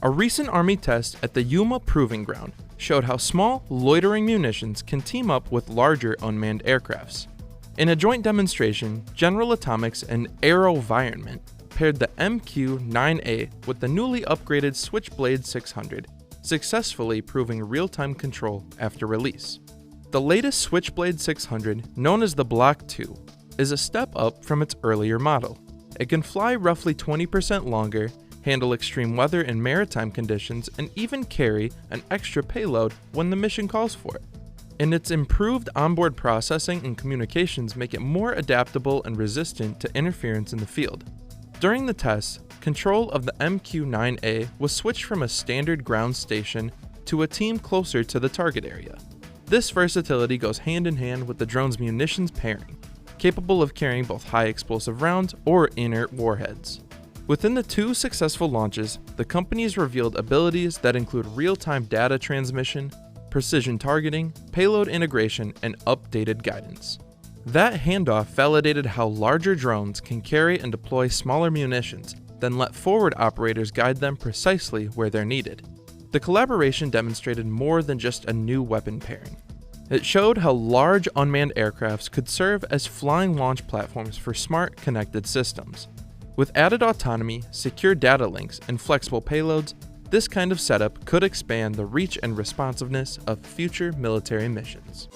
A recent Army test at the Yuma Proving Ground showed how small loitering munitions can team up with larger unmanned aircrafts. In a joint demonstration, General Atomics and AeroVironment paired the MQ-9A with the newly upgraded Switchblade 600, successfully proving real-time control after release. The latest Switchblade 600, known as the Block 2, is a step up from its earlier model. It can fly roughly 20% longer, handle extreme weather and maritime conditions, and even carry an extra payload when the mission calls for it. And its improved onboard processing and communications make it more adaptable and resistant to interference in the field. During the tests, control of the MQ-9A was switched from a standard ground station to a team closer to the target area. This versatility goes hand in hand with the drone's munitions pairing, capable of carrying both high explosive rounds or inert warheads. Within the 2 successful launches, the companies revealed abilities that include real-time data transmission, precision targeting, payload integration, and updated guidance. That handoff validated how larger drones can carry and deploy smaller munitions, then let forward operators guide them precisely where they're needed. The collaboration demonstrated more than just a new weapon pairing. It showed how large unmanned aircrafts could serve as flying launch platforms for smart, connected systems. With added autonomy, secure data links, and flexible payloads, this kind of setup could expand the reach and responsiveness of future military missions.